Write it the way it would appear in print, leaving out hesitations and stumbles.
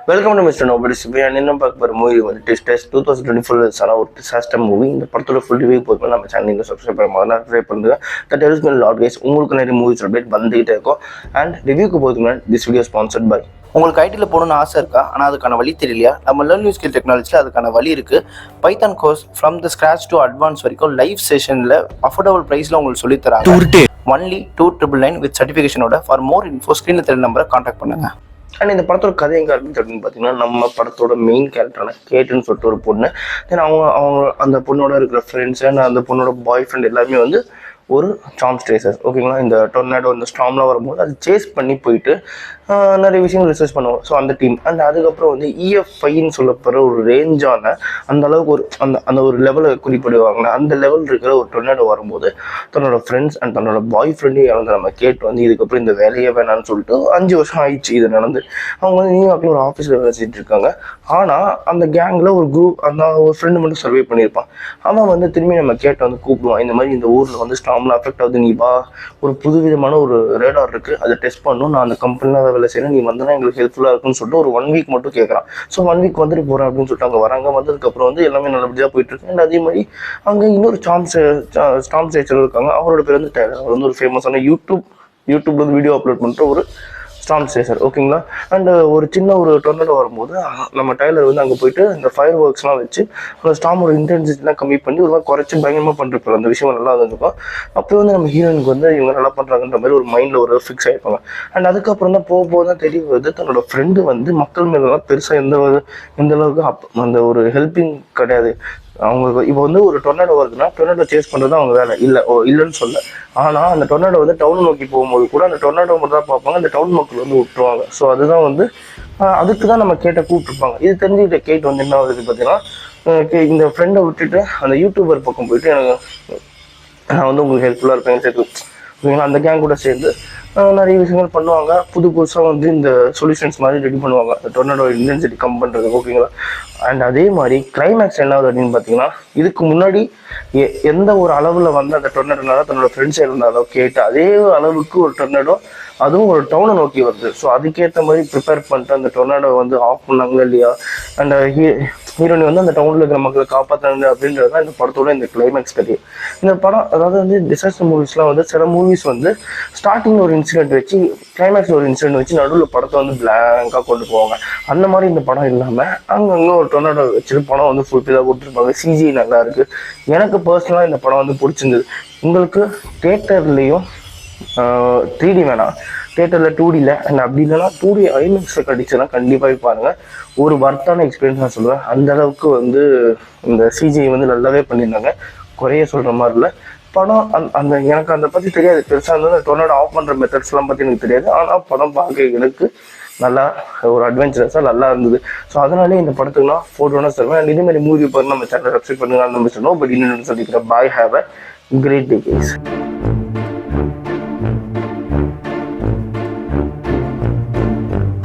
Welcome to mister nobody Sibi and இன்னும் பார்க்க போகிற மூவி வந்து டெஸ்ட் 2024 ஒரு டிசாஸ்டர் மூவி. இந்த படத்தோட ஃபுல் ரிவ்யூ போதும் நம்ம சேனல் நீங்கள் சப்ஸ்கிரைப் பண்ணுவாங்க, சப்ஸ்கிரைப் பண்ணுங்க. That helps me lot guys. உங்களுக்கு நிறைய மூவிஸ் அப்டேட் வந்துகிட்டே இருக்கும். அண்ட் ரிவ்யூக்கு போதும் திஸ் வீடியோ ஸ்பான்சர்ட் பை. உங்களுக்கு ஐடியில் போகணுன்னு ஆசை இருக்கா, ஆனால் அதுக்கான வழி தெரியலையா? நம்ம லேர்ன் நியூ ஸ்கில் டெக்னாலஜியில் அதுக்கான வழி இருக்குது. Python course from the scratch to advance வரைக்கும் லைவ் செஷனில் அஃபோர்டபுள் ப்ரைஸில் உங்களுக்கு சொல்லித்தராங்க. ஒன்லி 299 வித் சர்டிஃபிகேஷனோட. ஃபார் மோர் இன்ஃபோ ஸ்க்ரீனில் தெரிய நம்பரை கான்டாக்ட் பண்ணுங்க. அண்ட் இந்த படத்தோட கதை எங்கே ஆரம்பிச்சு அப்படின்னு பார்த்தீங்கன்னா, நம்ம படத்தோட மெயின் கேரக்டரான கேட்டுன்னு சொல்லிட்டு ஒரு பொண்ணு, தென் அவங்க அந்த பொண்ணோட இருக்கிற ஃப்ரெண்ட்ஸ் அண்ட் அந்த பொண்ணோட பாய் ஃப்ரெண்ட் எல்லாமே வந்து ஒரு ஸ்டார்ம் சேசர்ஸ். ஓகேங்களா, இந்த டொர்னாடோ இந்த ஸ்டார்ம்லாம் வரும்போது அது சேஸ் பண்ணி போயிட்டு நிறைய விஷயங்கள் ரிசர்ச் பண்ணுவோம். ஸோ அந்த டீம் அண்ட் அதுக்கப்புறம் வந்து EF5ன்னு சொல்லப்படுற ஒரு ரேஞ்சான அந்த அளவுக்கு ஒரு அந்த ஒரு லெவலை குறிப்பிடுவாங்க. அந்த லெவல் இருக்கிற ஒரு டொர்னாடோ வரும்போது தன்னோட ஃப்ரெண்ட்ஸ் அண்ட் தன்னோட பாய் ஃப்ரெண்டையும் இறந்து நம்ம கேட்டு வந்து இதுக்கப்புறம் இந்த வேலையே வேணான்னு சொல்லிட்டு 5 வருஷம் ஆயிடுச்சு இது நடந்து. அவங்க வந்து நியூயார்க்கில் ஒரு ஆஃபீஸில் வேலை செஞ்சுட்டு இருக்காங்க. ஆனால் அந்த கேங்கில் ஒரு குரூப் அந்த ஒரு ஃப்ரெண்டு மட்டும் சர்வே பண்ணியிருப்பான். அவன் வந்து திரும்பி நம்ம கேட்டு வந்து கூப்பிடுவான். இந்த மாதிரி இந்த ஊரில் வந்து ஸ்டார்மில் அஃபெக்ட் ஆகுது, நீ வா, ஒரு புதுவிதமான ஒரு ரேடார் இருக்குது, அதை டெஸ்ட் பண்ணணும், நான் அந்த கம்பெனியில் வேலை செய்யணும், நீ வந்தனா எங்களுக்கு ஹெல்ப்ஃபுல்லாக இருக்குன்னு சொல்லிட்டு ஒரு 1 வீக் மட்டும் கேட்குறான். ஸோ 1 வீக் வந்துட்டு போகிறேன் அப்படின்னு சொல்லிட்டு அங்கே வராங்க. வந்ததுக்கப்புறம் வந்து எல்லாமே நல்லபடியாக போயிட்டு இருக்கு. அண்ட் அதே மாதிரி அங்கே இன்னொரு ஸ்டார்ம் சேச்சர் இருக்காங்க. அவரோட பேர் வந்து டேலர். அவர் வந்து ஒரு ஃபேமஸான யூடியூப்ல வந்து வீடியோ அப்லோட் பண்ணுற ஒரு ஸ்டார்ம் சேசர். ஓகேங்களா, அண்ட் ஒரு சின்ன ஒரு டொர்னடோ வரும்போது நம்ம டைலர் வந்து அங்கே போயிட்டு இந்த ஃபயர் ஒர்க்ஸ்லாம் வச்சு அந்த ஸ்டார்மோட இன்டென்சிட்டிலாம் கம்மி பண்ணி ஒரு மாதிரி குறைச்சி பயங்கரமாக பண்ணிருப்பாரு. அந்த விஷயம் நல்லா இருந்திருக்கும். அப்போ வந்து நம்ம ஹீரோயினுக்கு வந்து இவங்க நல்லா பண்ணுறாங்கன்ற மாதிரி ஒரு மைண்டில் ஒரு ஃபிக்ஸ் ஆகிருப்பாங்க. அண்ட் அதுக்கப்புறம் தான் போக தான் தெரிய வருது, தன்னோட ஃப்ரெண்டு வந்து மக்கள் மேலாம் பெருசாக எந்த அளவுக்கு அந்த ஒரு ஹெல்ப்பிங் கிடையாது. அவங்க இப்போ வந்து ஒரு டொர்னாடோ வருதுன்னா டொர்னாடோ சேஸ் பண்ணுறது அவங்க வேலை இல்லைன்னு சொல்ல. ஆனால் அந்த டொர்னாடோ வந்து டவுன் நோக்கி போகும்போது கூட அந்த டொர்னாடோ மட்டும் தான் பார்ப்பாங்க, அந்த டவுன் மக்கள் வந்து விட்டுருவாங்க. ஸோ அதுதான் வந்து அதுக்கு தான் நம்ம கேட்டை கூப்பிட்டுருப்பாங்க. இது தெரிஞ்சுக்கிட்ட கேட் வந்து என்ன ஆகுது பார்த்தீங்கன்னா, இந்த ஃப்ரெண்டை விட்டுட்டு அந்த யூடியூபர் பக்கம் போயிட்டு நான் வந்து உங்களுக்கு ஹெல்ப்ஃபுல்லாக இருப்பேன் சேர்த்து ஓகேங்களா, அந்த கேங் கூட சேர்ந்து நிறைய விஷயங்கள் பண்ணுவாங்க. புதுசாக வந்து இந்த சொல்யூஷன்ஸ் மாதிரி ரெடி பண்ணுவாங்க அந்த டொர்னாடோ இன்டென்சிட்டி கம் பண்ணுறது. ஓகேங்களா, அண்ட் அதே மாதிரி கிளைமேக்ஸ் என்ன ஆகுது அப்படின்னு பார்த்தீங்கன்னா, இதுக்கு முன்னாடி எந்த ஒரு அளவில் வந்து அந்த டொர்னாடோனால தன்னோட ஃப்ரெண்ட்ஸ் இருந்தாலோ கேட்டு அதே அளவுக்கு ஒரு டொர்னாடோ அதுவும் ஒரு டவுனை நோக்கி வருது. ஸோ அதுக்கேற்ற மாதிரி ப்ரிப்பேர் பண்ணிட்டு அந்த டொர்னாடோ வந்து ஆஃப் பண்ணாங்களா இல்லையா, அண்ட் ஹீரோனி வந்து அந்த டவுனில் இருக்கிற மக்களை காப்பாற்றாங்க அப்படின்றது தான் இந்த படத்தோட இந்த கிளைமேக்ஸ் கதை. இந்த படம் அதாவது வந்து டிசாஸ்டர் மூவிஸ்லாம் வந்து சில மூவிஸ் வந்து ஸ்டார்டிங் ஒரு இன்சிடென்ட் வச்சு கிளைமேக்ஸ் ஒரு இன்சிடென்ட் வச்சு நடுவில் படத்தை வந்து பிளாங்காக கொண்டு போவாங்க. அந்த மாதிரி இந்த படம் இல்லாமல் அங்கங்கே ஒரு டொர்னாடோ வச்சுட்டு படம் வந்து ஃபுல்ஃபில்லாக கொடுத்துருப்பாங்க. CGI நல்லா இருக்குது. எனக்கு பர்சனலாக இந்த படம் வந்து பிடிச்சிருந்தது. உங்களுக்கு தேட்டர்லேயும் 3D வேணாம், தேட்டரில் 2Dயில் அண்ட் அப்படி இல்லைன்னா 2D ஐமேக்ஸில் கடிச்சுன்னா கண்டிப்பாக பாருங்கள். ஒரு வர்த்தான எக்ஸ்பீரியன்ஸ் நான் சொல்லுவேன். அந்த அளவுக்கு வந்து இந்த CGI வந்து நல்லாவே பண்ணியிருந்தாங்க, குறைய சொல்கிற மாதிரி இல்லை. படம் அந்த எனக்கு அதை பற்றி தெரியாது பெருசாக இருந்தது. டொர்னாடோ ஆஃப் பண்ணுற மெத்தட்ஸ்லாம் பற்றி எனக்கு தெரியாது. ஆனால் படம் பார்க்க எனக்கு நல்லா ஒரு அட்வென்ச்சரஸாக நல்லா இருந்தது. ஸோ அதனாலே இந்த படத்துக்கு நான் 4 தருவேன். அண்ட் இதே மாதிரி மூவி பாருங்க, நம்ம சேனலை சப்ஸ்கிரைப் பண்ணுங்க. நம்ம நோ பட் இன்னொன்று சொல்லிக்கிறேன். Bye, have a great day guys.